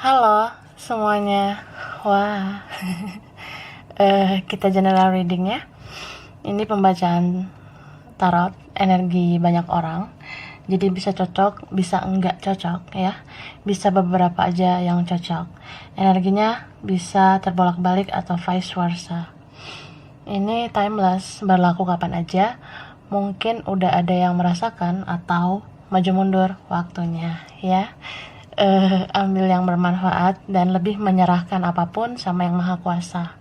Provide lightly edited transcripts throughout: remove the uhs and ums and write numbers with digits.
Halo semuanya. Wah, kita general reading ya. Ini pembacaan tarot energi banyak orang. Jadi bisa cocok, bisa enggak cocok ya. Bisa beberapa aja yang cocok. Energinya bisa terbolak-balik atau vice versa. Ini timeless, berlaku kapan aja. Mungkin udah ada yang merasakan atau maju mundur waktunya ya. Ambil yang bermanfaat dan lebih menyerahkan apapun sama yang maha kuasa.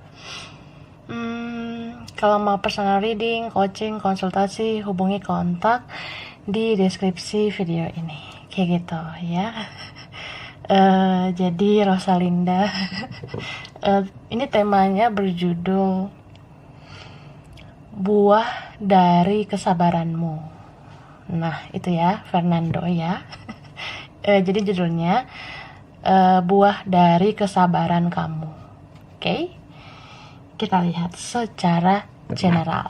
Kalau mau personal reading, coaching, konsultasi, hubungi kontak di deskripsi video ini kayak gitu ya. Jadi Rosalinda ini temanya berjudul buah dari kesabaranmu. Nah itu ya Fernando ya. Jadi judulnya buah dari kesabaran kamu. Oke, kita lihat secara general.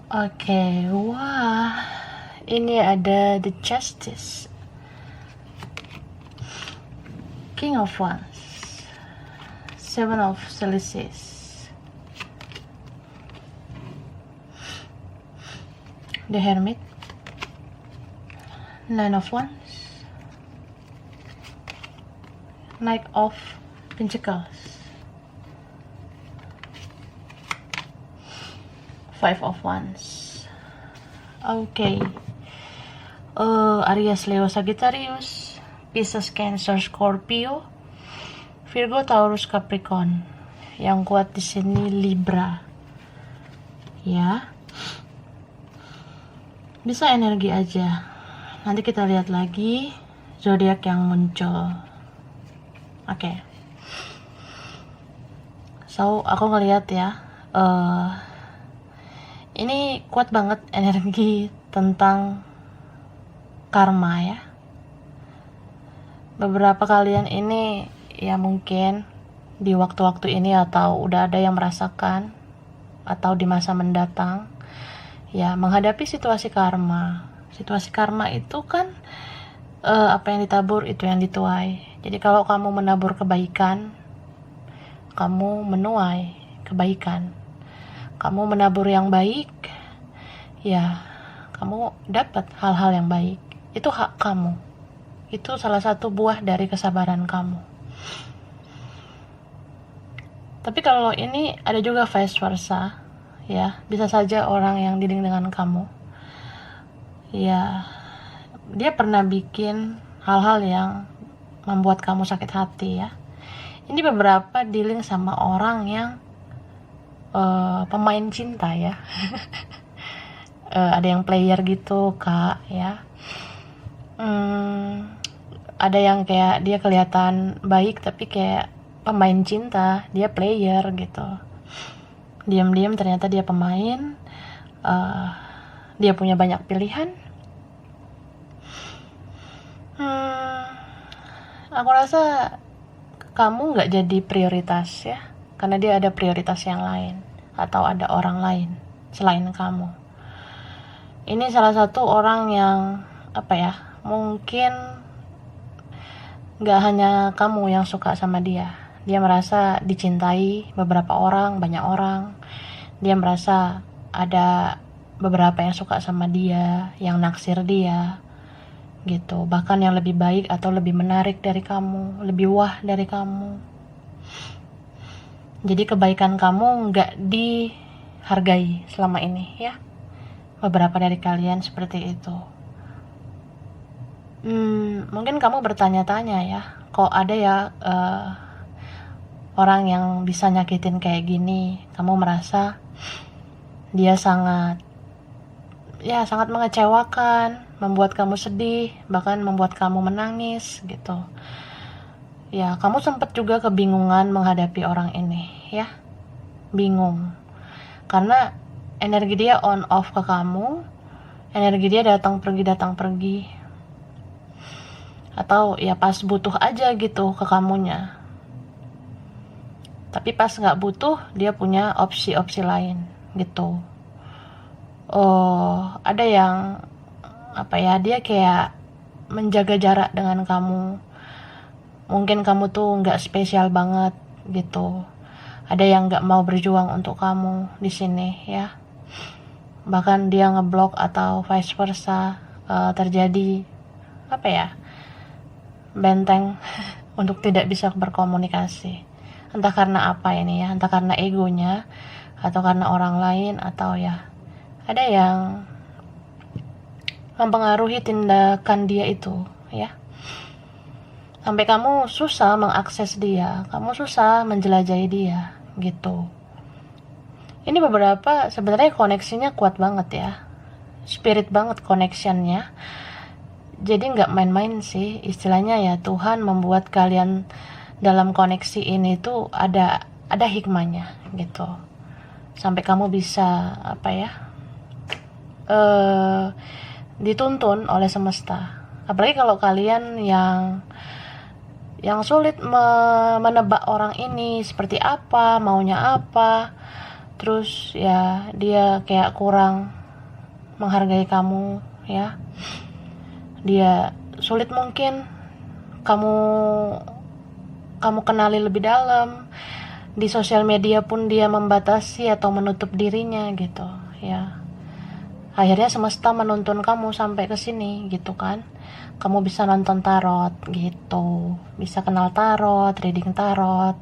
Oke, wah, ini ada the Justice, King of Wands, Seven of Chalices, the Hermit, Nine of Wands, Knight of Pentacles, Five of Wands. Oke. Aries, Leo, Sagittarius, Pisces, Cancer, Scorpio, Virgo, Taurus, Capricorn. Yang kuat di sini Libra. Ya. Bisa energi aja. Nanti kita lihat lagi zodiak yang muncul. Oke. So, aku ngelihat ya. Ini kuat banget energi tentang karma ya. Beberapa kalian ini ya mungkin di waktu-waktu ini atau udah ada yang merasakan atau di masa mendatang ya menghadapi situasi karma. Situasi karma itu kan apa yang ditabur itu yang dituai. Jadi kalau kamu menabur kebaikan, kamu menuai kebaikan. Kamu menabur yang baik, ya kamu dapat hal-hal yang baik. Itu hak kamu. Itu salah satu buah dari kesabaran kamu. Tapi kalau ini ada juga vice versa, ya bisa saja orang yang dealing dengan kamu, ya dia pernah bikin hal-hal yang membuat kamu sakit hati ya. Ini beberapa dealing sama orang yang pemain cinta ya. Ada yang player gitu kak ya. Ada yang kayak dia kelihatan baik tapi kayak pemain cinta, dia player gitu. Diam-diam ternyata dia pemain. Dia punya banyak pilihan. Aku rasa kamu nggak jadi prioritas ya, karena dia ada prioritas yang lain atau ada orang lain selain kamu. Ini salah satu orang yang apa ya, mungkin gak hanya kamu yang suka sama dia. Dia merasa dicintai beberapa orang, banyak orang. Dia merasa ada beberapa yang suka sama dia, yang naksir dia gitu. Bahkan yang lebih baik atau lebih menarik dari kamu, lebih wah dari kamu. Jadi kebaikan kamu nggak dihargai selama ini ya. Beberapa dari kalian seperti itu. Mungkin kamu bertanya-tanya ya, kok ada ya orang yang bisa nyakitin kayak gini. Kamu merasa dia sangat mengecewakan, membuat kamu sedih, bahkan membuat kamu menangis gitu. Ya, kamu sempat juga kebingungan menghadapi orang ini, ya. Bingung. Karena energi dia on off ke kamu, Energi dia datang pergi, atau ya pas butuh aja gitu ke kamunya. Tapi pas nggak butuh, dia punya opsi-opsi lain gitu. Oh, ada yang dia kayak menjaga jarak dengan kamu. Mungkin kamu tuh nggak spesial banget gitu. Ada yang nggak mau berjuang untuk kamu di sini ya. Bahkan dia ngeblok atau vice versa, terjadi benteng untuk tidak bisa berkomunikasi. Entah karena apa ini ya, entah karena egonya atau karena orang lain, atau ya ada yang mempengaruhi tindakan dia itu ya. Sampai kamu susah mengakses dia, kamu susah menjelajahi dia gitu. Ini beberapa sebenarnya koneksinya kuat banget ya, spirit banget connectionnya. Jadi nggak main-main sih istilahnya ya. Tuhan membuat kalian dalam koneksi ini tuh ada hikmahnya gitu. Sampai kamu bisa dituntun oleh semesta. Apalagi kalau kalian yang sulit menebak orang ini seperti apa, maunya apa, terus ya dia kayak kurang menghargai kamu ya, dia sulit mungkin kamu kenali lebih dalam. Di sosial media pun dia membatasi atau menutup dirinya gitu ya. Akhirnya semesta menuntun kamu sampai ke sini gitu kan. Kamu bisa nonton tarot gitu, bisa kenal tarot, reading tarot,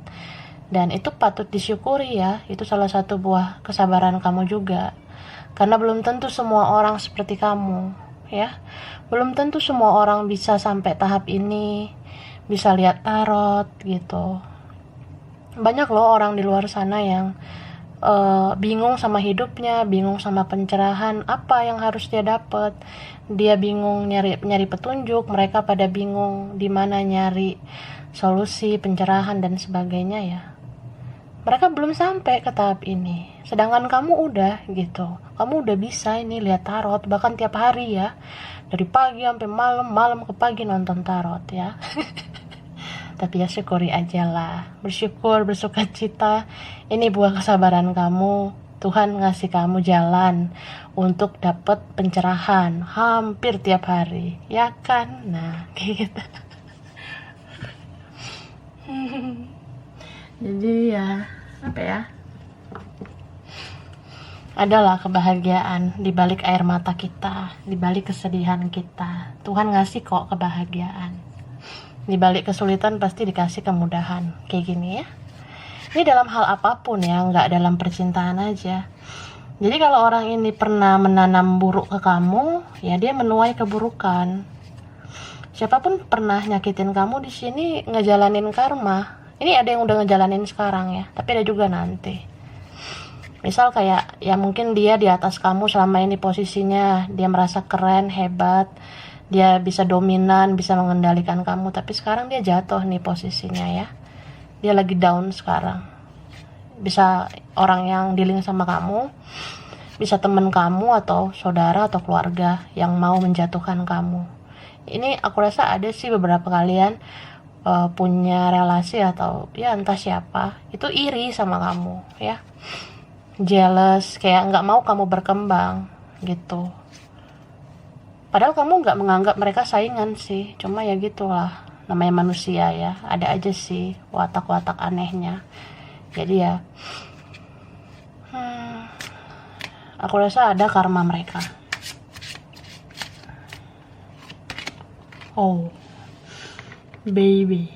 dan itu patut disyukuri ya. Itu salah satu buah kesabaran kamu juga, karena belum tentu semua orang seperti kamu ya. Belum tentu semua orang bisa sampai tahap ini, bisa lihat tarot gitu. Banyak loh orang di luar sana yang bingung sama hidupnya, bingung sama pencerahan apa yang harus dia dapat. Dia bingung nyari petunjuk, mereka pada bingung di mana nyari solusi, pencerahan dan sebagainya ya. Mereka belum sampai ke tahap ini, sedangkan kamu udah gitu. Kamu udah bisa ini lihat tarot bahkan tiap hari ya, dari pagi sampai malam, malam ke pagi nonton tarot ya. Tapi ya syukuri aja lah, bersyukur, bersuka cita. Ini buah kesabaran kamu. Tuhan ngasih kamu jalan untuk dapat pencerahan hampir tiap hari, ya kan? Nah, kayak gitu. Jadi ya, adalah kebahagiaan di balik air mata kita, di balik kesedihan kita. Tuhan ngasih kok kebahagiaan. Di balik kesulitan pasti dikasih kemudahan. Kayak gini ya. Ini dalam hal apapun ya, nggak dalam percintaan aja. Jadi kalau orang ini pernah menanam buruk ke kamu, ya dia menuai keburukan. Siapapun pernah nyakitin kamu di sini ngejalanin karma. Ini ada yang udah ngejalanin sekarang ya, tapi ada juga nanti. Misal kayak ya mungkin dia di atas kamu selama ini posisinya, dia merasa keren, hebat, dia bisa dominan, bisa mengendalikan kamu, tapi sekarang dia jatuh nih posisinya ya. Dia lagi down sekarang. Bisa orang yang dealing sama kamu, bisa temen kamu atau saudara atau keluarga yang mau menjatuhkan kamu. Ini aku rasa ada sih beberapa kalian punya relasi atau ya entah siapa itu iri sama kamu ya, jealous, kayak nggak mau kamu berkembang gitu. Padahal kamu nggak menganggap mereka saingan sih, cuma ya gitulah, namanya manusia ya, ada aja sih watak-watak anehnya. Jadi ya aku rasa ada karma mereka. Oh baby,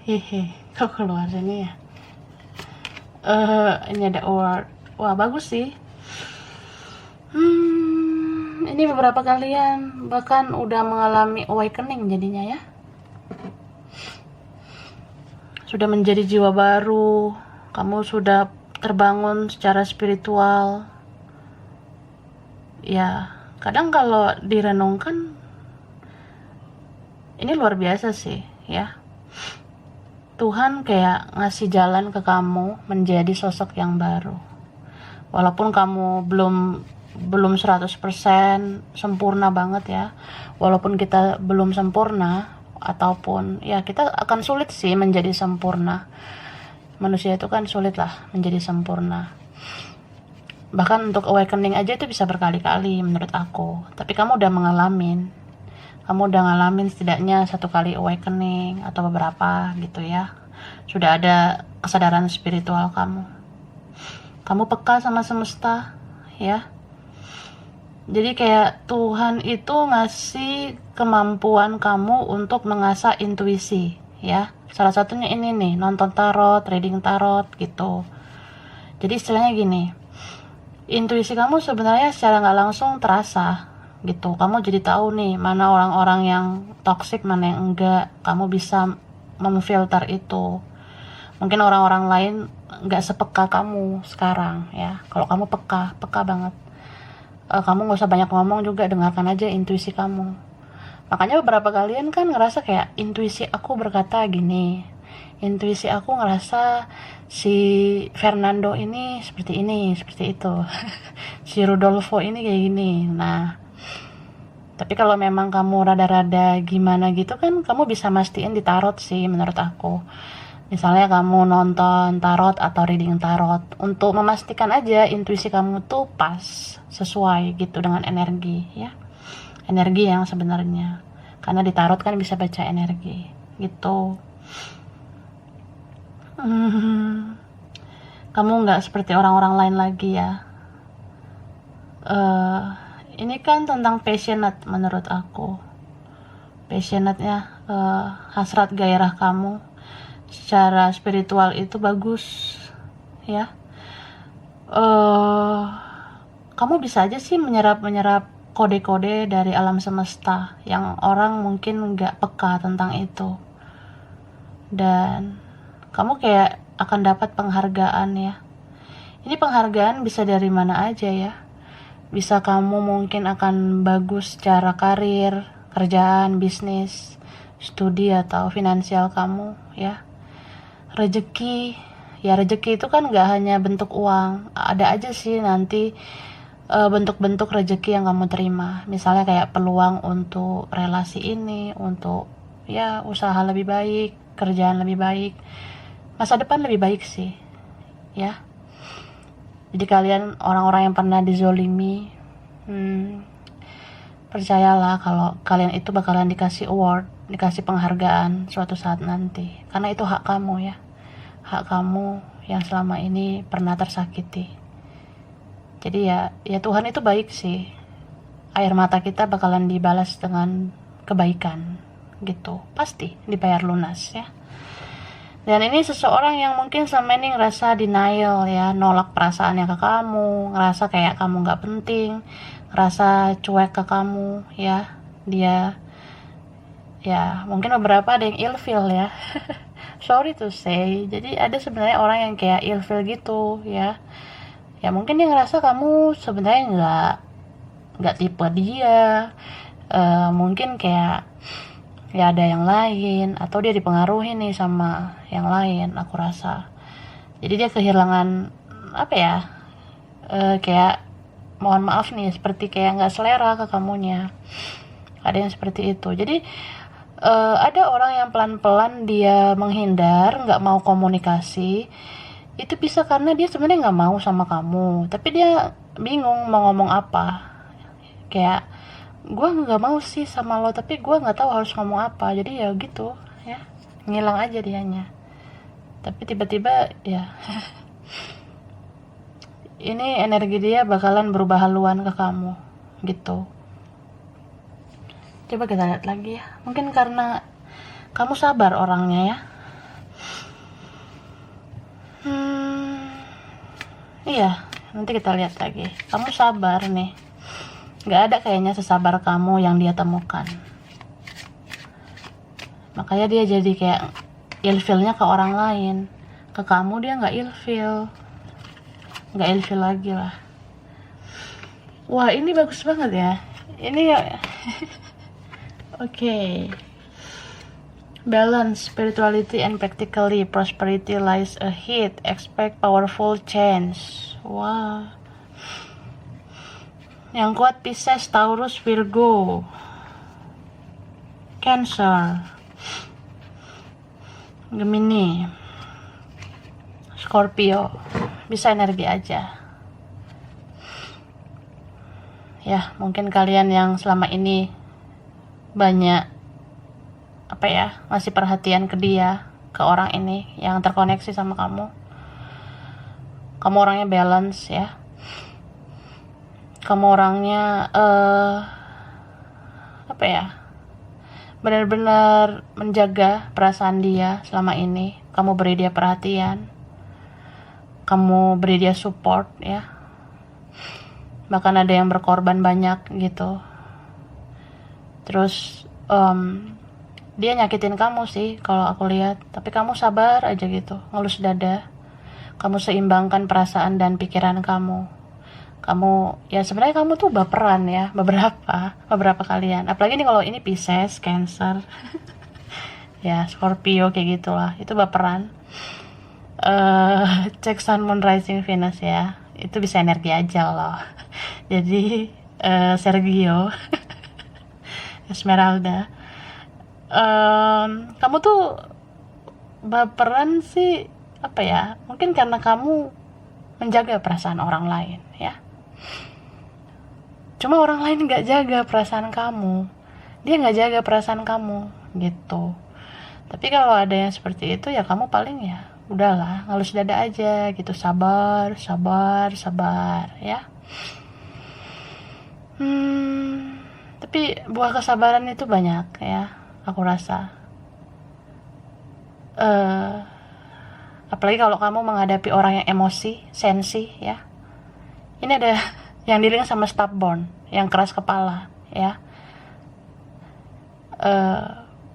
hehe, kok keluar sini ya. Ini ada award, wah bagus sih. Ini beberapa kalian bahkan udah mengalami awakening jadinya ya. Sudah menjadi jiwa baru, kamu sudah terbangun secara spiritual. Ya, kadang kalau direnungkan ini luar biasa sih ya. Tuhan kayak ngasih jalan ke kamu menjadi sosok yang baru. Walaupun kamu belum 100% sempurna banget ya. Walaupun kita belum sempurna, ataupun ya kita akan sulit sih menjadi sempurna. Manusia itu kan sulit lah menjadi sempurna. Bahkan untuk awakening aja itu bisa berkali-kali menurut aku. Tapi kamu udah ngalamin setidaknya 1 kali awakening atau beberapa gitu ya. Sudah ada kesadaran spiritual kamu peka sama semesta ya. Jadi kayak Tuhan itu ngasih kemampuan kamu untuk mengasah intuisi ya. Salah satunya ini nih, nonton tarot, reading tarot gitu. Jadi istilahnya gini, intuisi kamu sebenarnya secara nggak langsung terasa gitu. Kamu jadi tahu nih mana orang-orang yang toksik, mana yang enggak. Kamu bisa memfilter itu. Mungkin orang-orang lain nggak sepeka kamu sekarang ya. Kalau kamu peka banget. Kamu nggak usah banyak ngomong juga, dengarkan aja intuisi kamu. Makanya beberapa kalian kan ngerasa kayak intuisi aku berkata gini, intuisi aku ngerasa si Fernando ini seperti itu si Rudolfo ini kayak gini. Nah, tapi kalau memang kamu rada-rada gimana gitu kan, kamu bisa mastiin di tarot sih menurut aku. Misalnya kamu nonton tarot atau reading tarot untuk memastikan aja intuisi kamu tuh pas, sesuai gitu dengan energi ya. Energi yang sebenarnya. Karena di tarot kan bisa baca energi gitu. Kamu nggak seperti orang-orang lain lagi ya. Ini kan tentang passionate menurut aku. Passionate-nya hasrat gairah kamu secara spiritual itu bagus ya. Kamu bisa aja sih menyerap kode-kode dari alam semesta yang orang mungkin nggak peka tentang itu, dan kamu kayak akan dapat penghargaan ya. Ini penghargaan bisa dari mana aja ya. Bisa kamu mungkin akan bagus secara karir, kerjaan, bisnis, studi atau finansial kamu ya. Rezeki itu kan nggak hanya bentuk uang, ada aja sih nanti bentuk-bentuk rezeki yang kamu terima. Misalnya kayak peluang untuk relasi ini, untuk ya usaha lebih baik, kerjaan lebih baik, masa depan lebih baik sih ya. Jadi kalian orang-orang yang pernah dizolimi, percayalah kalau kalian itu bakalan dikasih award, dikasih penghargaan suatu saat nanti, karena itu hak kamu ya. Hak kamu yang selama ini pernah tersakiti. Jadi ya Tuhan itu baik sih. Air mata kita bakalan dibalas dengan kebaikan gitu. Pasti dibayar lunas ya. Dan ini seseorang yang mungkin selama ini ngerasa denial ya, nolak perasaannya ke kamu, ngerasa kayak kamu gak penting, ngerasa cuek ke kamu ya. Dia ya mungkin beberapa ada yang ilfeel ya. Sorry to say, jadi ada sebenarnya orang yang kayak ilfeel gitu ya. Ya mungkin dia ngerasa kamu sebenarnya nggak tipe dia. Mungkin kayak ya ada yang lain, atau dia dipengaruhi nih sama yang lain, aku rasa. Jadi dia kehilangan apa ya? Kayak mohon maaf nih, seperti kayak nggak selera ke kamunya. Ada yang seperti itu. Jadi ada orang yang pelan-pelan dia menghindar, nggak mau komunikasi. Itu bisa karena dia sebenarnya nggak mau sama kamu, tapi dia bingung mau ngomong apa. Kayak gue nggak mau sih sama lo, tapi gue nggak tahu harus ngomong apa. Jadi ya gitu ya, ngilang aja dianya. Tapi tiba-tiba ya ini energi dia bakalan berubah haluan ke kamu gitu. Coba kita lihat lagi ya. Mungkin karena kamu sabar orangnya ya. Iya, nanti kita lihat lagi. Kamu sabar nih. Gak ada kayaknya sesabar kamu yang dia temukan. Makanya dia jadi kayak ilfilnya ke orang lain. Ke kamu dia gak ilfil. Gak ilfil lagi lah. Wah, ini bagus banget ya. Ini ya. Okay. Balance, spirituality and practically prosperity lies ahead. Expect powerful change. Wah. Yang kuat Pisces, Taurus, Virgo, Cancer, Gemini, Scorpio. Bisa energi aja. Ya, mungkin kalian yang selama ini banyak ngasih perhatian ke dia, ke orang ini yang terkoneksi sama kamu. Kamu orangnya balance ya. Kamu orangnya benar-benar menjaga perasaan dia selama ini. Kamu beri dia perhatian, kamu beri dia support ya. Bahkan ada yang berkorban banyak gitu. Terus dia nyakitin kamu sih kalau aku lihat, tapi kamu sabar aja gitu, ngelus dada. Kamu seimbangkan perasaan dan pikiran kamu. Sebenarnya kamu tuh baperan ya, beberapa kalian. Apalagi nih kalau ini Pisces, Cancer, ya Scorpio kayak gitulah, itu baperan. Cek Sun, Moon, Rising, Venus ya, itu bisa energi aja loh. Jadi Sergio, Esmeralda, kamu tuh baperan sih mungkin karena kamu menjaga perasaan orang lain ya. Cuma orang lain nggak jaga perasaan kamu, dia nggak jaga perasaan kamu gitu. Tapi kalau ada yang seperti itu ya kamu paling ya udahlah, ngelus dada aja gitu, sabar ya. Tapi buah kesabaran itu banyak ya, aku rasa. Apalagi kalau kamu menghadapi orang yang emosi, sensi ya. Ini ada yang dirinya sama stubborn, yang keras kepala ya.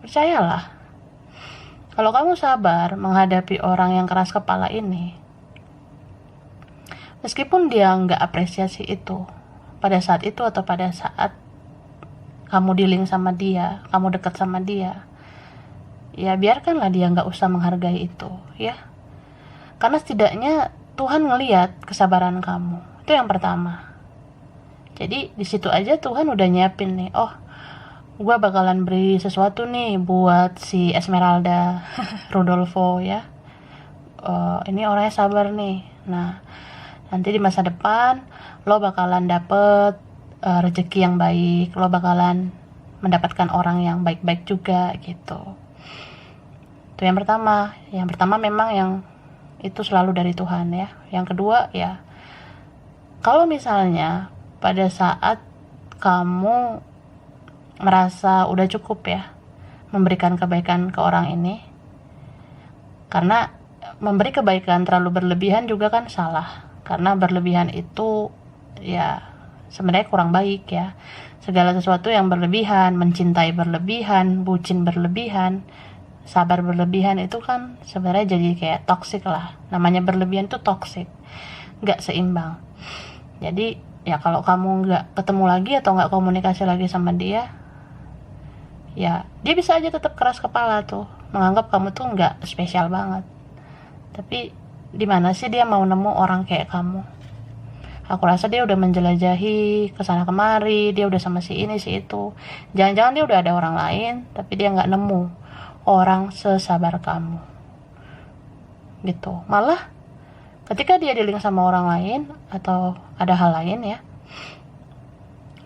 Percayalah, kalau kamu sabar menghadapi orang yang keras kepala ini, meskipun dia nggak apresiasi itu pada saat itu atau pada saat kamu dealing sama dia, kamu dekat sama dia, ya biarkanlah dia nggak usah menghargai itu ya. Karena setidaknya Tuhan ngelihat kesabaran kamu, itu yang pertama. Jadi di situ aja Tuhan udah nyiapin nih, oh gue bakalan beri sesuatu nih buat si Esmeralda, Rodolfo ya. Ini orangnya sabar nih. Nah nanti di masa depan lo bakalan dapet rezeki yang baik, lo bakalan mendapatkan orang yang baik-baik juga gitu. Itu yang pertama. Yang pertama memang yang itu selalu dari Tuhan ya. Yang kedua ya, kalau misalnya pada saat kamu merasa udah cukup ya memberikan kebaikan ke orang ini, karena memberi kebaikan terlalu berlebihan juga kan salah. Karena berlebihan itu ya sebenarnya kurang baik ya. Segala sesuatu yang berlebihan, mencintai berlebihan, bucin berlebihan, sabar berlebihan itu kan sebenarnya jadi kayak toksik lah. Namanya berlebihan itu toksik, nggak seimbang. Jadi ya kalau kamu nggak ketemu lagi atau nggak komunikasi lagi sama dia, ya dia bisa aja tetap keras kepala tuh, menganggap kamu tuh nggak spesial banget. Tapi di mana sih dia mau nemu orang kayak kamu? Aku rasa dia udah menjelajahi kesana kemari, dia udah sama si ini si itu. Jangan-jangan dia udah ada orang lain, tapi dia nggak nemu orang sesabar kamu gitu. Malah ketika dia dealing sama orang lain atau ada hal lain ya,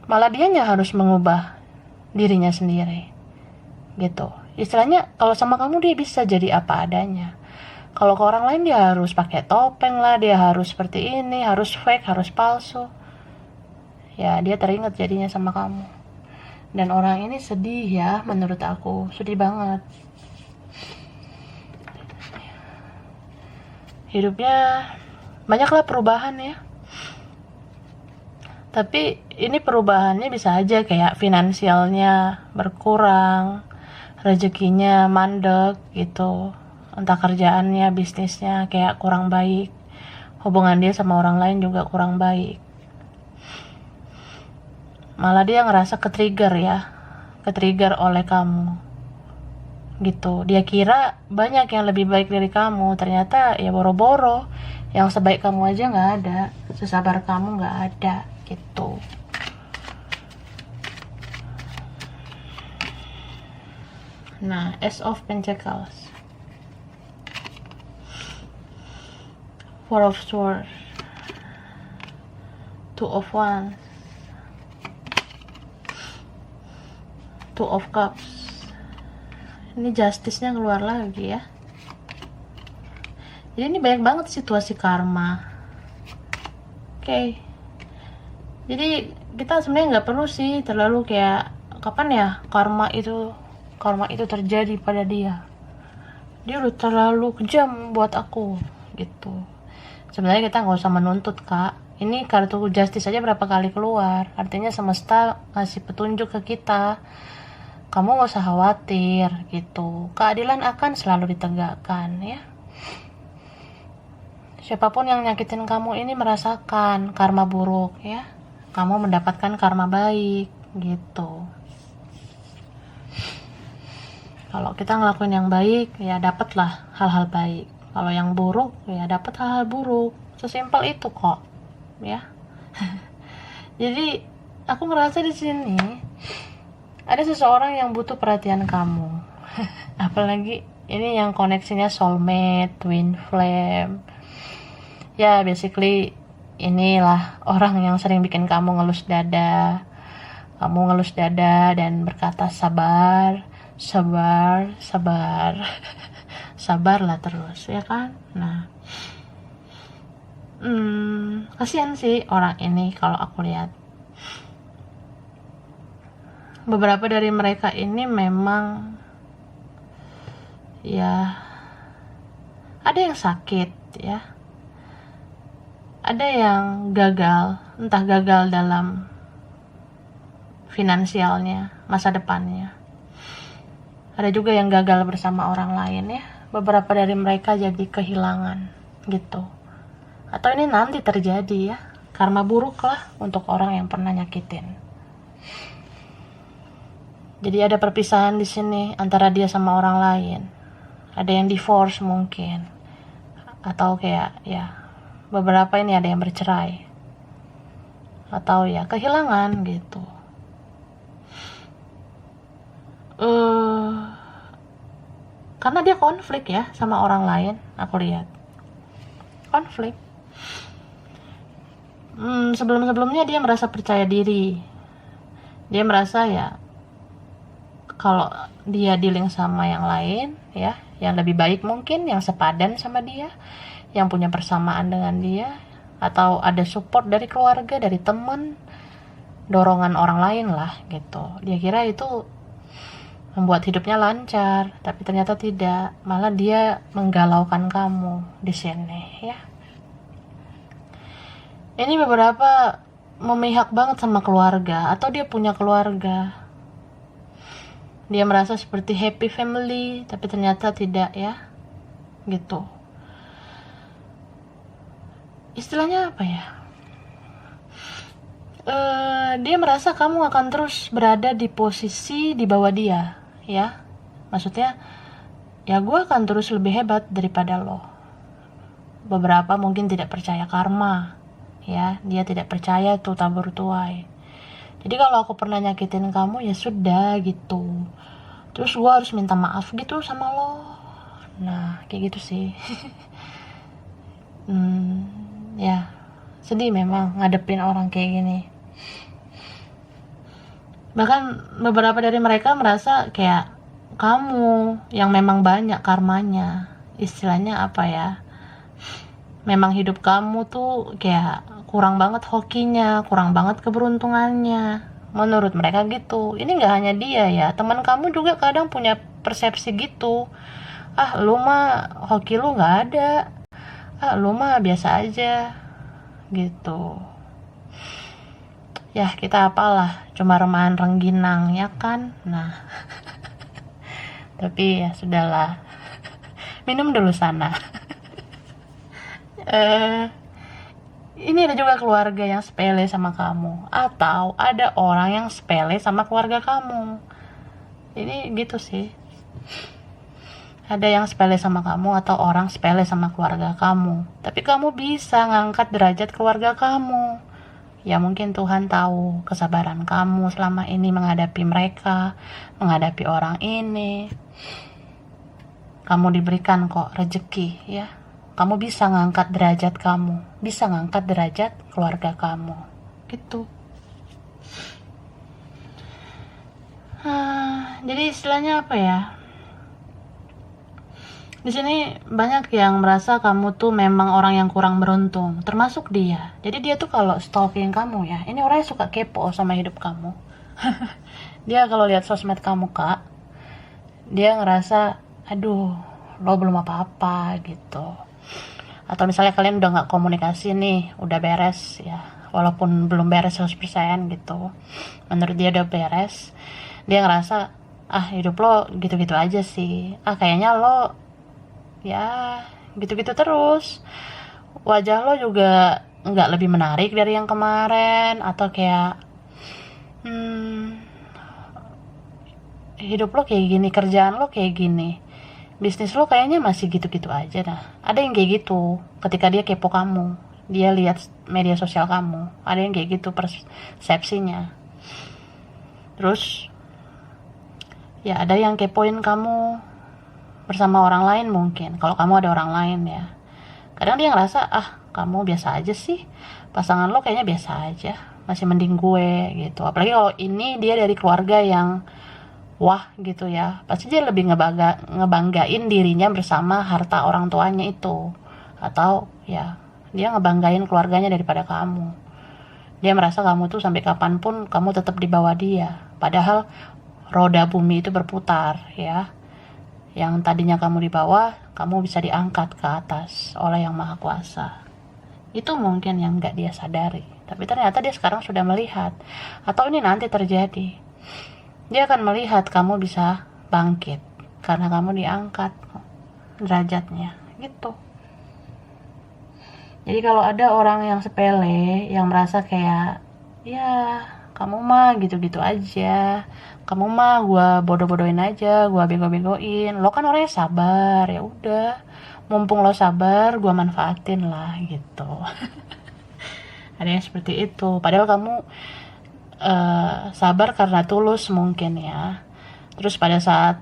malah dianya harus mengubah dirinya sendiri gitu. Istilahnya kalau sama kamu dia bisa jadi apa adanya. Kalau ke orang lain dia harus pakai topeng lah, dia harus seperti ini, harus fake, harus palsu. Ya dia teringat jadinya sama kamu. Dan orang ini sedih ya, menurut aku sedih banget. Hidupnya banyaklah perubahan ya. Tapi ini perubahannya bisa aja kayak finansialnya berkurang, rezekinya mandek gitu. Entah kerjaannya, bisnisnya kayak kurang baik. Hubungan dia sama orang lain juga kurang baik. Malah dia ngerasa ke-trigger oleh kamu gitu. Dia kira banyak yang lebih baik dari kamu, ternyata ya boro-boro yang sebaik kamu aja nggak ada. sesabar kamu nggak ada gitu. Nah, Ace of Pentacles, Four of Swords, Two of Wands, Two of Cups. Ini justice-nya keluar lagi ya. Jadi ini banyak banget situasi karma. Oke. Jadi kita sebenarnya nggak perlu sih terlalu kayak kapan ya karma itu terjadi pada dia. Dia udah terlalu kejam buat aku gitu. Sebenarnya kita nggak usah menuntut, Kak. Ini kartu justice aja berapa kali keluar. Artinya semesta ngasih petunjuk ke kita. Kamu gak usah khawatir gitu. Keadilan akan selalu ditegakkan ya. Siapapun yang nyakitin kamu ini merasakan karma buruk ya. Kamu mendapatkan karma baik gitu. Kalau kita ngelakuin yang baik ya dapatlah hal-hal baik. Kalau yang buruk ya dapat hal-hal buruk. Sesimpel itu kok ya. Jadi aku ngerasa di sini ada seseorang yang butuh perhatian kamu. Apalagi ini yang koneksinya soulmate, twin flame. Ya, basically inilah orang yang sering bikin kamu ngelus dada. Kamu ngelus dada dan berkata sabar, sabar, sabar. Sabarlah terus, ya kan? Nah, kasihan sih orang ini kalau aku lihat. Beberapa dari mereka ini memang ya ada yang sakit ya, ada yang gagal, entah gagal dalam finansialnya, masa depannya, ada juga yang gagal bersama orang lain ya. Beberapa dari mereka jadi kehilangan gitu, atau ini nanti terjadi ya, karma buruk lah untuk orang yang pernah nyakitin. Jadi ada perpisahan di sini antara dia sama orang lain. Ada yang divorce mungkin. Atau kayak ya beberapa ini ada yang bercerai. Atau ya kehilangan gitu. Karena dia konflik ya sama orang lain, aku lihat. Konflik. Sebelum-sebelumnya dia merasa percaya diri. Dia merasa ya kalau dia dealing sama yang lain ya, yang lebih baik mungkin, yang sepadan sama dia, yang punya persamaan dengan dia, atau ada support dari keluarga, dari teman, dorongan orang lain lah gitu. Dia kira itu membuat hidupnya lancar, tapi ternyata tidak, malah dia menggalaukan kamu di sini ya. Ini beberapa memihak banget sama keluarga, atau dia punya keluarga. Dia merasa seperti happy family, tapi ternyata tidak ya, gitu. Istilahnya apa ya? Dia merasa kamu akan terus berada di posisi di bawah dia, ya. Maksudnya, ya gue akan terus lebih hebat daripada lo. Beberapa mungkin tidak percaya karma, ya. Dia tidak percaya tuh tabur tuai. Jadi kalau aku pernah nyakitin kamu ya sudah gitu. Terus gue harus minta maaf gitu sama lo. Nah kayak gitu sih. Ya sedih memang ngadepin orang kayak gini. Bahkan beberapa dari mereka merasa kayak kamu yang memang banyak karmanya. Istilahnya apa ya, memang hidup kamu tuh kayak kurang banget hokinya, kurang banget keberuntungannya. Menurut mereka gitu. Ini gak hanya dia ya, teman kamu juga kadang punya persepsi gitu. Ah lu mah hoki lu gak ada, ah lu mah biasa aja gitu. Ya kita apalah, cuma remahan rengginang ya kan. Nah tapi ya sudahlah, minum dulu sana. Ini ada juga keluarga yang sepele sama kamu, atau ada orang yang sepele sama keluarga kamu. Jadi gitu sih. Ada yang sepele sama kamu atau orang sepele sama keluarga kamu. Tapi kamu bisa ngangkat derajat keluarga kamu. Ya mungkin Tuhan tahu kesabaran kamu selama ini menghadapi mereka, menghadapi orang ini. Kamu diberikan kok rezeki ya. Kamu bisa ngangkat derajat kamu, bisa ngangkat derajat keluarga kamu. Gitu. Jadi istilahnya apa ya? Di sini banyak yang merasa kamu tuh memang orang yang kurang beruntung, termasuk dia. Jadi dia tuh kalau stalking kamu ya, ini orangnya suka kepo sama hidup kamu. Dia kalau lihat sosmed kamu kak, dia ngerasa, aduh, lo belum apa-apa gitu. Atau misalnya kalian udah nggak komunikasi nih, udah beres ya, walaupun belum beres 100% gitu. Menurut dia udah beres, dia ngerasa, ah hidup lo gitu-gitu aja sih. Ah kayaknya lo ya gitu-gitu terus, wajah lo juga nggak lebih menarik dari yang kemarin, atau kayak hidup lo kayak gini, kerjaan lo kayak gini, bisnis lo kayaknya masih gitu-gitu aja. Nah ada yang kayak gitu ketika dia kepo kamu, dia lihat media sosial kamu, ada yang kayak gitu persepsinya. Terus ya ada yang kepoin kamu bersama orang lain mungkin, kalau kamu ada orang lain ya. Kadang dia ngerasa, ah kamu biasa aja sih, pasangan lo kayaknya biasa aja, masih mending gue gitu. Apalagi kalau ini dia dari keluarga yang wah gitu ya, pasti dia lebih ngebanggain dirinya bersama harta orang tuanya itu. Atau ya dia ngebanggain keluarganya daripada kamu. Dia merasa kamu tuh sampai kapanpun kamu tetap di bawah dia, padahal roda bumi itu berputar ya. Yang tadinya kamu di bawah, kamu bisa diangkat ke atas oleh Yang Maha Kuasa. Itu mungkin yang gak dia sadari. Tapi ternyata dia sekarang sudah melihat. Atau ini nanti terjadi. Dia akan melihat kamu bisa bangkit. Karena kamu diangkat derajatnya. Gitu. Jadi kalau ada orang yang sepele, yang merasa kayak, ya kamu mah gitu-gitu aja, kamu mah gue bodoh-bodohin aja, gue bego-begoin, lo kan orangnya sabar, ya udah, mumpung lo sabar, gue manfaatin lah gitu. Ada yang seperti itu, padahal kamu sabar karena tulus mungkin ya. Terus pada saat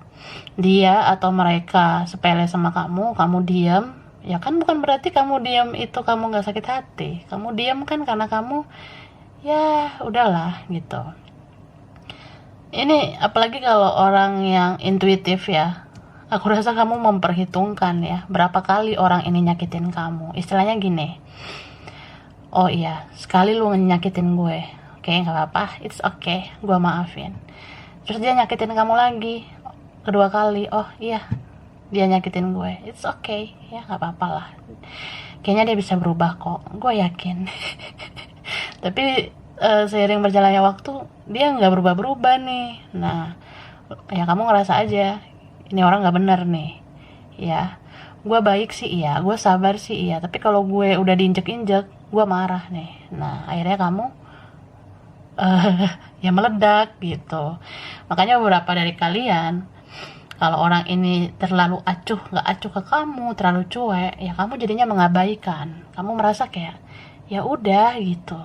dia atau mereka sepele sama kamu diam, ya kan bukan berarti kamu diam itu kamu gak sakit hati. Kamu diam kan karena kamu ya udahlah gitu. Ini apalagi kalau orang yang intuitif ya, aku rasa kamu memperhitungkan ya berapa kali orang ini nyakitin kamu. Istilahnya gini, oh iya sekali lu nyakitin gue, oke gak apa-apa, it's okay, gue maafin. Terus dia nyakitin kamu lagi kedua kali, oh iya dia nyakitin gue, it's okay ya gak apa-apa lah, kayaknya dia bisa berubah kok, gue yakin. Tapi seiring berjalannya waktu dia nggak berubah-berubah nih. Nah ya kamu ngerasa aja ini orang nggak bener nih ya. Gue baik sih iya, gue sabar sih iya, tapi kalau gue udah diinjek-injek gue marah nih. Nah akhirnya kamu ya meledak gitu. Makanya beberapa dari kalian, kalau orang ini terlalu nggak acuh ke kamu, terlalu cuek, ya kamu jadinya mengabaikan. Kamu merasa kayak ya udah gitu,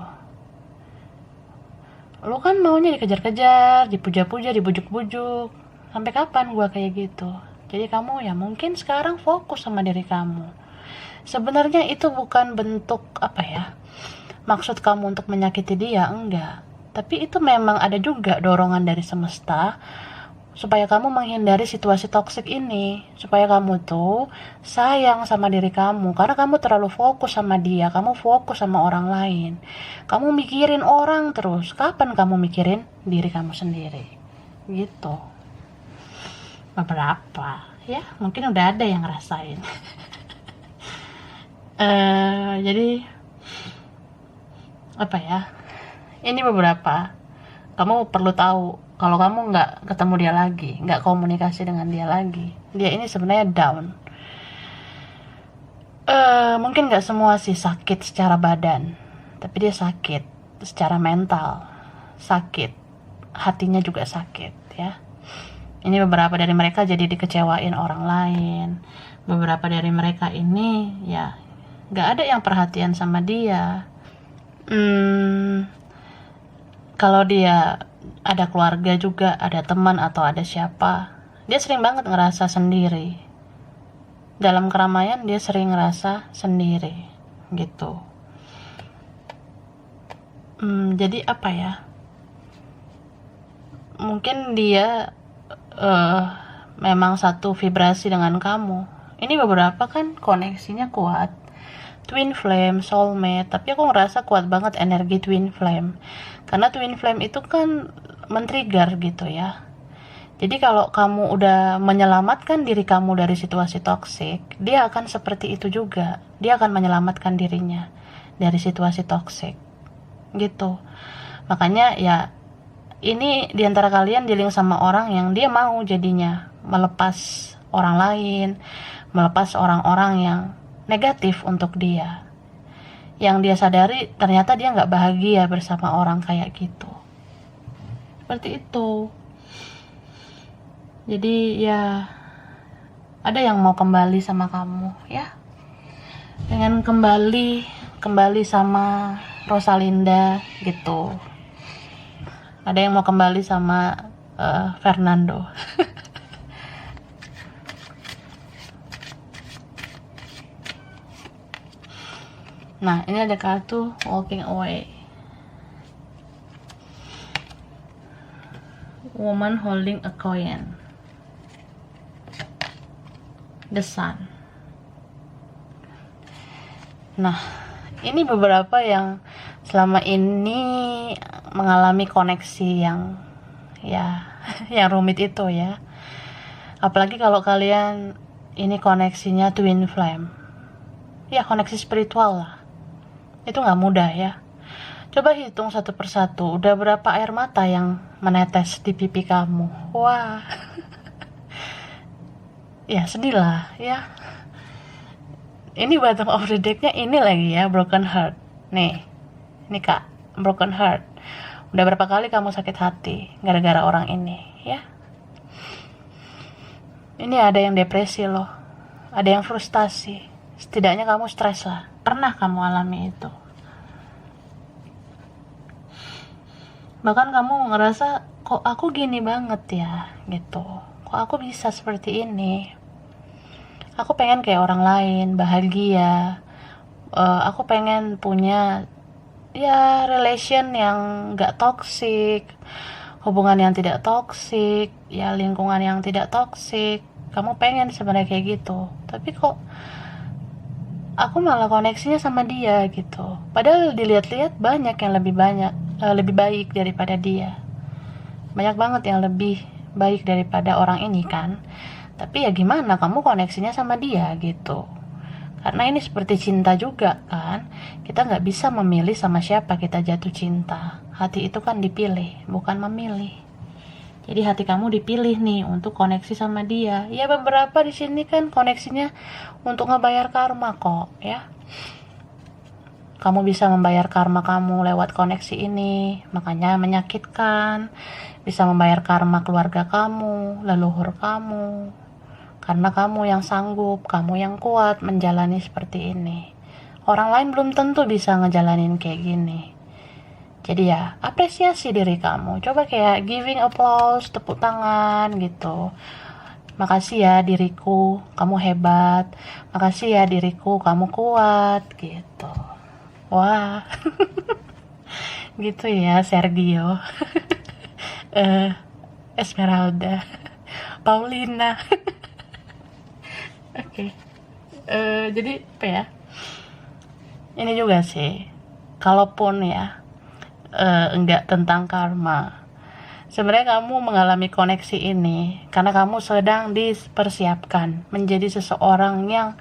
lo kan maunya dikejar-kejar, dipuja-puja, dibujuk-bujuk. Sampai kapan gue kayak gitu? Jadi kamu ya mungkin sekarang fokus sama diri kamu. Sebenarnya itu bukan bentuk apa ya, maksud kamu untuk menyakiti dia, enggak. Tapi itu memang ada juga dorongan dari semesta supaya kamu menghindari situasi toksik ini, supaya kamu tuh sayang sama diri kamu, karena kamu terlalu fokus sama dia, kamu fokus sama orang lain, kamu mikirin orang terus. Kapan kamu mikirin diri kamu sendiri? Gitu. Beberapa ya mungkin udah ada yang ngerasain. Jadi apa ya, ini beberapa kamu perlu tahu. Kalau kamu nggak ketemu dia lagi, nggak komunikasi dengan dia lagi, dia ini sebenarnya down. Mungkin nggak semua sih sakit secara badan, tapi dia sakit secara mental, sakit hatinya juga sakit ya. Ini beberapa dari mereka jadi dikecewain orang lain. Beberapa dari mereka ini ya gak ada yang perhatian sama dia. Kalau dia ada keluarga juga, ada teman atau ada siapa, dia sering banget ngerasa sendiri. Dalam keramaian dia sering ngerasa sendiri gitu. Jadi apa ya, mungkin dia memang satu vibrasi dengan kamu. Ini beberapa kan koneksinya kuat, twin flame, soulmate, tapi aku ngerasa kuat banget energi twin flame, karena twin flame itu kan men-trigger gitu ya. Jadi kalau kamu udah menyelamatkan diri kamu dari situasi toksik, dia akan seperti itu juga, dia akan menyelamatkan dirinya dari situasi toksik gitu. Makanya ya, ini diantara kalian dealing sama orang yang dia mau jadinya melepas orang lain, melepas orang-orang yang negatif untuk dia, yang dia sadari ternyata dia nggak bahagia bersama orang kayak gitu. Seperti itu. Jadi ya, ada yang mau kembali sama kamu ya, pengen kembali sama Rosalinda gitu. Ada yang mau kembali sama Fernando. Nah, ini ada kartu walking away. Woman holding a coin. The Sun. Nah, ini beberapa yang selama ini mengalami koneksi yang ya yang rumit itu ya. Apalagi kalau kalian ini koneksinya twin flame. Ya, koneksi spiritual lah. Itu nggak mudah ya. Coba hitung satu persatu, udah berapa air mata yang menetes di pipi kamu. Wah. Ya sedih lah ya. Ini bottom of the deck-nya ini lagi ya, broken heart. Nih, ini kak, broken heart. Udah berapa kali kamu sakit hati gara-gara orang ini ya. Ini ada yang depresi loh, ada yang frustasi. Setidaknya kamu stres lah, pernah kamu alami itu. Bahkan kamu ngerasa, kok aku gini banget ya gitu, kok aku bisa seperti ini. Aku pengen kayak orang lain, bahagia. Aku pengen punya ya relation yang gak toksik, hubungan yang tidak toksik, ya lingkungan yang tidak toksik. Kamu pengen sebenarnya kayak gitu, tapi kok aku malah koneksinya sama dia gitu. Padahal dilihat-lihat banyak yang lebih baik daripada dia. Banyak banget yang lebih baik daripada orang ini kan. Tapi ya gimana, kamu koneksinya sama dia gitu. Karena ini seperti cinta juga kan. Kita gak bisa memilih sama siapa kita jatuh cinta. Hati itu kan dipilih, bukan memilih. Jadi hati kamu dipilih nih untuk koneksi sama dia. Ya beberapa di sini kan koneksinya untuk ngebayar karma kok ya. Kamu bisa membayar karma kamu lewat koneksi ini, makanya menyakitkan. Bisa membayar karma keluarga kamu, leluhur kamu. Karena kamu yang sanggup, kamu yang kuat menjalani seperti ini. Orang lain belum tentu bisa ngejalanin kayak gini. Jadi ya, apresiasi diri kamu. Coba kayak giving applause, tepuk tangan gitu. Makasih ya diriku, kamu hebat. Makasih ya diriku, kamu kuat gitu. Wah. Gitu ya, Sergio. Esmeralda. Paulina. Oke. Jadi apa ya? Ini juga sih. Kalaupun ya enggak tentang karma. Sebenarnya kamu mengalami koneksi ini karena kamu sedang dipersiapkan menjadi seseorang yang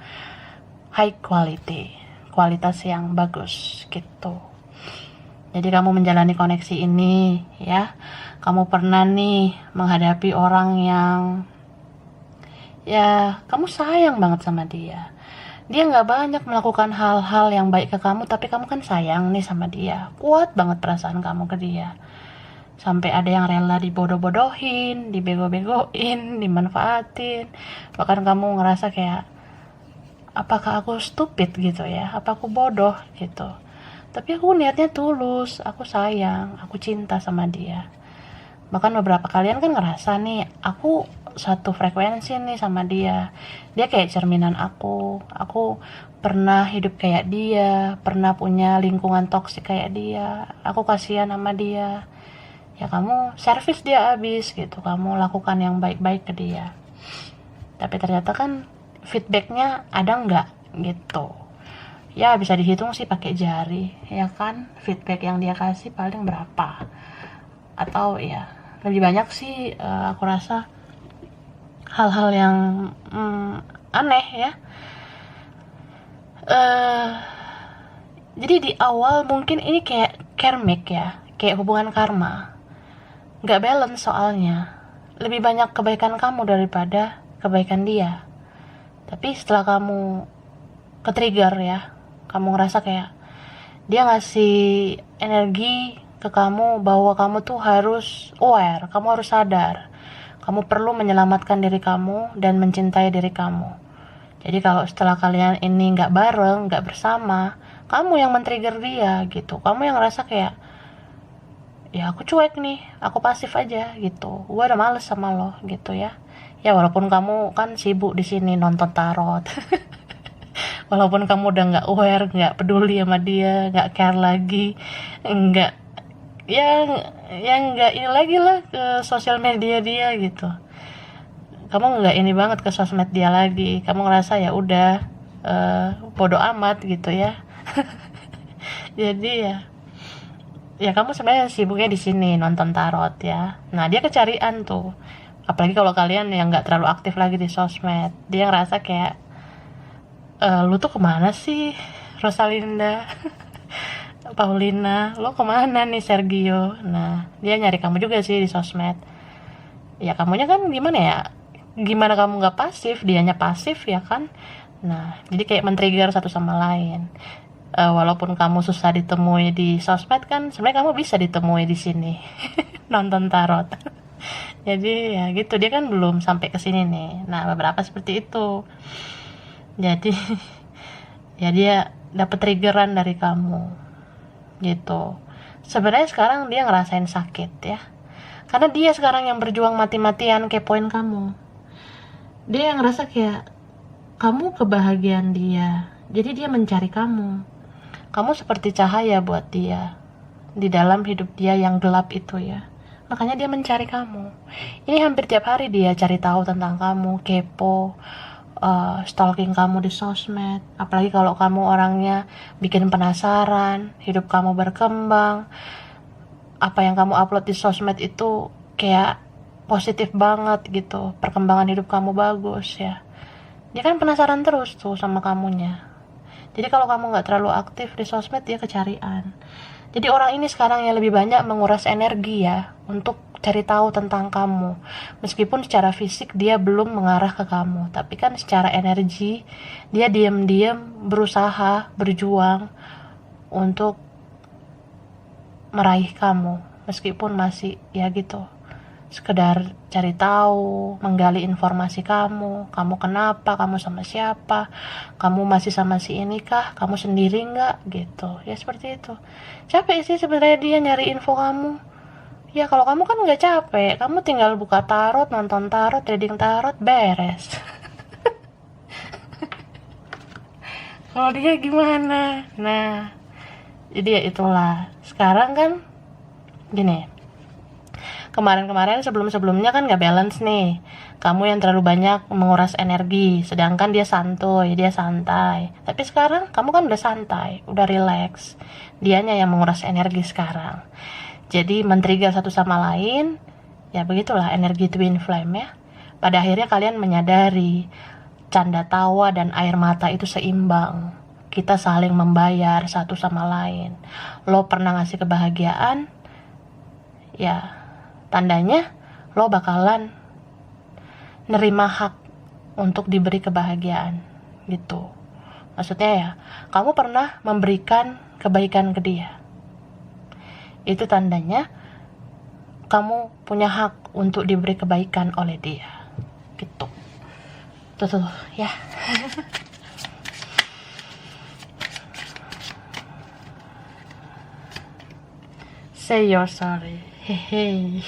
high quality, kualitas yang bagus gitu. Jadi kamu menjalani koneksi ini ya. Kamu pernah nih menghadapi orang yang ya kamu sayang banget sama dia. Dia gak banyak melakukan hal-hal yang baik ke kamu, tapi kamu kan sayang nih sama dia. Kuat banget perasaan kamu ke dia. Sampai ada yang rela dibodoh-bodohin, dibego-begoin, dimanfaatin. Bahkan kamu ngerasa kayak, apakah aku stupid gitu ya? Apa aku bodoh gitu? Tapi aku niatnya tulus, aku sayang, aku cinta sama dia. Bahkan beberapa kalian kan ngerasa nih, aku satu frekuensi nih sama dia. Dia kayak cerminan aku pernah hidup kayak dia, pernah punya lingkungan toksik kayak dia, aku kasihan sama dia. Ya kamu servis dia abis gitu, kamu lakukan yang baik-baik ke dia. Tapi ternyata kan feedbacknya ada nggak gitu. Ya bisa dihitung sih pakai jari, ya kan, feedback yang dia kasih paling berapa. Atau ya lebih banyak sih aku rasa hal-hal yang aneh ya. eh jadi di awal mungkin ini kayak karmic ya, kayak hubungan karma, nggak balance soalnya. Lebih banyak kebaikan kamu daripada kebaikan dia. Tapi setelah kamu ke-trigger ya, kamu ngerasa kayak dia ngasih energi ke kamu bahwa kamu tuh harus aware, kamu harus sadar, kamu perlu menyelamatkan diri kamu dan mencintai diri kamu. Jadi kalau setelah kalian ini nggak bareng, nggak bersama, kamu yang men-trigger dia gitu, kamu yang ngerasa kayak, ya aku cuek nih, aku pasif aja gitu, gue udah males sama lo gitu ya. Ya walaupun kamu kan sibuk di sini nonton tarot, walaupun kamu udah nggak aware, nggak peduli sama dia, nggak care lagi, nggak ya nggak ini lagi lah ke sosial media dia gitu. Kamu nggak ini banget ke sosmed dia lagi, kamu ngerasa ya udah bodo amat gitu ya. Jadi ya kamu sebenarnya sibuknya di sini nonton tarot ya. Nah dia kecarian tuh, apalagi kalau kalian yang nggak terlalu aktif lagi di sosmed, dia ngerasa kayak, lu tuh kemana sih Rosalinda, Paulina, lo kemana nih Sergio. Nah dia nyari kamu juga sih di sosmed. Ya kamunya kan gimana ya, gimana kamu nggak pasif, dianya pasif ya kan. Nah jadi kayak men-trigger satu sama lain. Walaupun kamu susah ditemui di sosmed kan sebenarnya kamu bisa ditemui di sini nonton tarot. Jadi ya gitu, dia kan belum sampai ke sini nih. Nah beberapa seperti itu. Jadi ya dia dapat triggeran dari kamu gitu. Sebenarnya sekarang dia ngerasain sakit ya, karena dia sekarang yang berjuang mati-matian kepoin kamu. Dia yang ngerasa kayak kamu kebahagiaan dia, jadi dia mencari kamu. Kamu seperti cahaya buat dia di dalam hidup dia yang gelap itu ya. Makanya dia mencari kamu. Ini hampir tiap hari dia cari tahu tentang kamu, kepo, stalking kamu di sosmed. Apalagi kalau kamu orangnya bikin penasaran, hidup kamu berkembang, apa yang kamu upload di sosmed itu kayak positif banget gitu, perkembangan hidup kamu bagus ya. Dia kan penasaran terus tuh sama kamunya. Jadi kalau kamu nggak terlalu aktif di sosmed, dia kecarian. Jadi orang ini sekarang yang lebih banyak menguras energi ya untuk cari tahu tentang kamu. Meskipun secara fisik dia belum mengarah ke kamu, tapi kan secara energi dia diam-diam berusaha, berjuang untuk meraih kamu. Meskipun masih ya gitu, sekedar cari tahu, menggali informasi kamu kenapa, kamu sama siapa, kamu masih sama si ini kah, kamu sendiri nggak gitu ya, seperti itu. Capek sih sebenarnya dia nyari info kamu ya. Kalau kamu kan nggak capek, kamu tinggal buka tarot, nonton tarot, reading tarot, beres. Kalau dia gimana? Nah jadi ya itulah, sekarang kan gini, kemarin-kemarin sebelum-sebelumnya kan gak balance nih, kamu yang terlalu banyak menguras energi, sedangkan dia santuy, dia santai. Tapi sekarang kamu kan udah santai, udah relax, dianya yang menguras energi sekarang. Jadi men-trigger satu sama lain. Ya begitulah energi twin flame ya. Pada akhirnya kalian menyadari canda tawa dan air mata itu seimbang, kita saling membayar satu sama lain. Lo pernah ngasih kebahagiaan, ya tandanya lo bakalan nerima hak untuk diberi kebahagiaan gitu. Maksudnya ya, kamu pernah memberikan kebaikan ke dia, itu tandanya kamu punya hak untuk diberi kebaikan oleh dia. Gitu. Tuh ya. Say you're sorry. Hehe.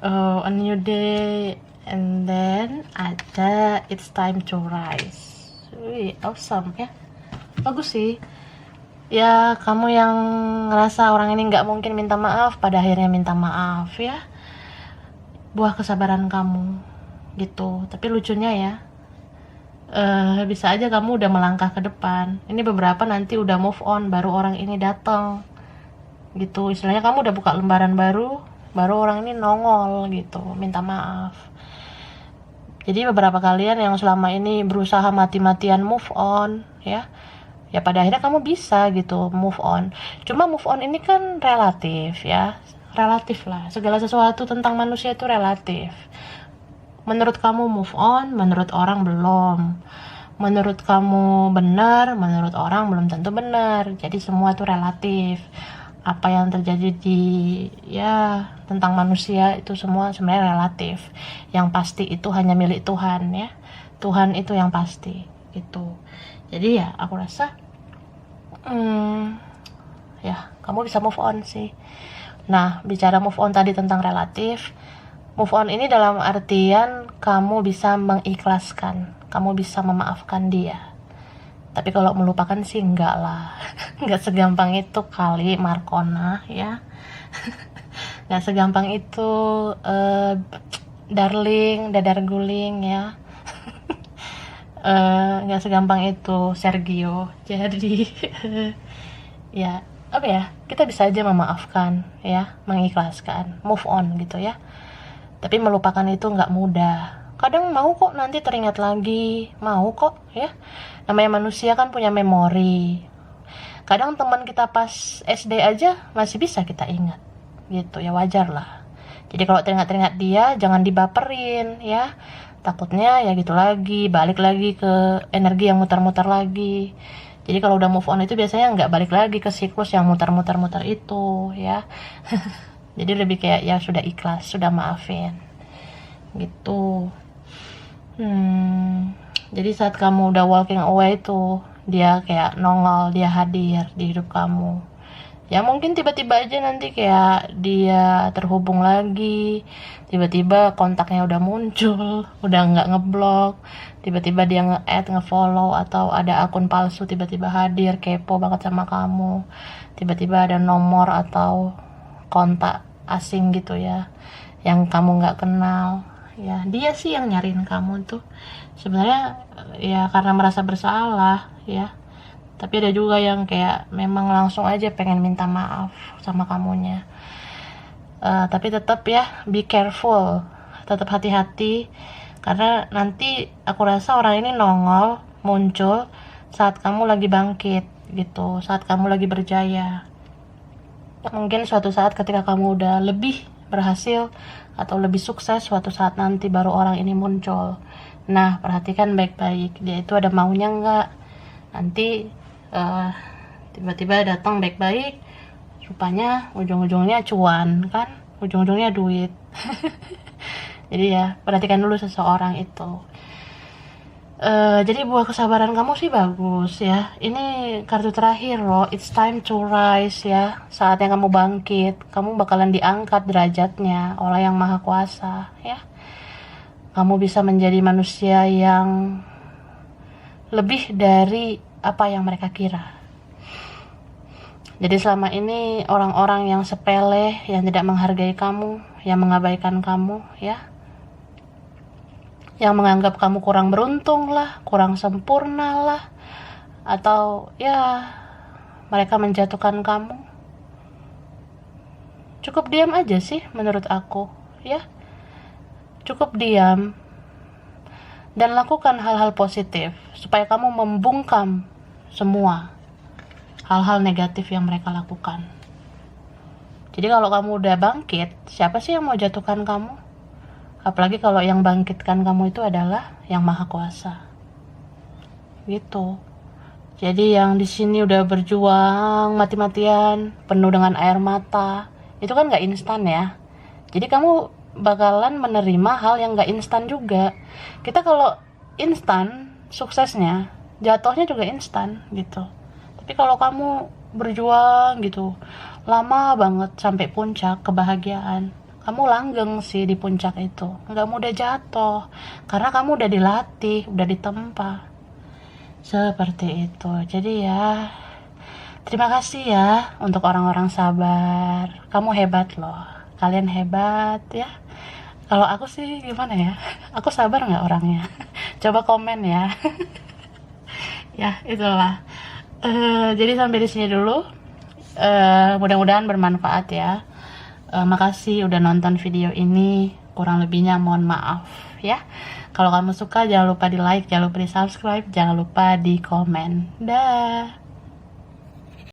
A new day, and then ada it's time to rise. Wih, awesome ya. Bagus sih. Ya, kamu yang ngerasa orang ini nggak mungkin minta maaf, pada akhirnya minta maaf ya. Buah kesabaran kamu gitu. Tapi lucunya ya, bisa aja kamu udah melangkah ke depan. Ini beberapa nanti udah move on, baru orang ini datang gitu. Istilahnya kamu udah buka lembaran baru orang ini nongol gitu, minta maaf. Jadi beberapa kalian yang selama ini berusaha mati-matian move on ya pada akhirnya kamu bisa gitu move on. Cuma move on ini kan relatif ya, relatif lah, segala sesuatu tentang manusia itu relatif. Menurut kamu move on, menurut orang belum. Menurut kamu benar, menurut orang belum tentu benar. Jadi semua itu relatif. Apa yang terjadi di ya tentang manusia itu semua sebenarnya relatif. Yang pasti itu hanya milik Tuhan ya. Tuhan itu yang pasti gitu. Jadi ya aku rasa ya kamu bisa move on sih. Nah, bicara move on tadi tentang relatif, move on ini dalam artian kamu bisa mengikhlaskan, kamu bisa memaafkan dia. Tapi kalau melupakan sih enggak lah. Enggak segampang itu kali, Markona ya. Enggak segampang itu, darling, dadar guling ya. Enggak segampang itu, Sergio. Jadi ya, apa ya? Kita bisa aja memaafkan ya, mengikhlaskan, move on gitu ya. Tapi melupakan itu enggak mudah. Kadang mau kok nanti teringat lagi, mau kok ya. Namanya manusia kan punya memori. Kadang teman kita pas SD aja masih bisa kita ingat gitu ya, wajar lah. Jadi kalau teringat-teringat dia jangan dibaperin ya, takutnya ya gitu lagi, balik lagi ke energi yang muter-muter lagi. Jadi kalau udah move on itu biasanya nggak balik lagi ke siklus yang muter-muter itu ya. Jadi lebih kayak ya sudah ikhlas, sudah maafin gitu. Jadi saat kamu udah walking away tuh, dia kayak nongol, dia hadir di hidup kamu. Ya mungkin tiba-tiba aja nanti kayak dia terhubung lagi, tiba-tiba kontaknya udah muncul, udah nggak ngeblok, tiba-tiba dia nge-add, nge-follow, atau ada akun palsu tiba-tiba hadir, kepo banget sama kamu, tiba-tiba ada nomor atau kontak asing gitu ya, yang kamu nggak kenal. Ya dia sih yang nyariin kamu tuh sebenarnya ya karena merasa bersalah ya, tapi ada juga yang kayak memang langsung aja pengen minta maaf sama kamunya. Tapi tetap ya be careful, tetap hati-hati, karena nanti aku rasa orang ini nongol muncul saat kamu lagi bangkit gitu, saat kamu lagi berjaya. Mungkin suatu saat ketika kamu udah lebih berhasil atau lebih sukses, suatu saat nanti baru orang ini muncul. Nah, perhatikan baik-baik, dia itu ada maunya nggak. Nanti tiba-tiba datang baik-baik, rupanya ujung-ujungnya cuan kan, ujung-ujungnya duit. Jadi ya perhatikan dulu seseorang itu. Jadi buah kesabaran kamu sih bagus ya. Ini kartu terakhir loh, it's time to rise ya. Saatnya kamu bangkit, kamu bakalan diangkat derajatnya oleh Yang Maha Kuasa ya. Kamu bisa menjadi manusia yang lebih dari apa yang mereka kira. Jadi selama ini orang-orang yang sepele, yang tidak menghargai kamu, yang mengabaikan kamu ya, yang menganggap kamu kurang beruntung lah, kurang sempurna lah, atau ya mereka menjatuhkan kamu, cukup diam aja sih menurut aku ya. Cukup diam dan lakukan hal-hal positif supaya kamu membungkam semua hal-hal negatif yang mereka lakukan. Jadi kalau kamu udah bangkit, siapa sih yang mau jatuhkan kamu? Apalagi kalau yang bangkitkan kamu itu adalah Yang Maha Kuasa. Gitu. Jadi yang di sini udah berjuang mati-matian, penuh dengan air mata, itu kan nggak instan ya. Jadi kamu bakalan menerima hal yang nggak instan juga. Kita kalau instan suksesnya, jatuhnya juga instan gitu. Tapi kalau kamu berjuang gitu, lama banget sampai puncak kebahagiaan, kamu langgeng sih di puncak itu, nggak mudah jatuh, karena kamu udah dilatih, udah ditempa. Seperti itu. Jadi ya, terima kasih ya untuk orang-orang sabar. Kamu hebat loh. Kalian hebat ya. Kalau aku sih gimana ya? Aku sabar nggak orangnya? Coba komen ya. Ya, itulah. Jadi sampai di sini dulu. Mudah-mudahan bermanfaat ya. Makasih udah nonton video ini. Kurang lebihnya mohon maaf ya. Kalau kamu suka jangan lupa di like, jangan lupa di subscribe, jangan lupa di komen. Dah.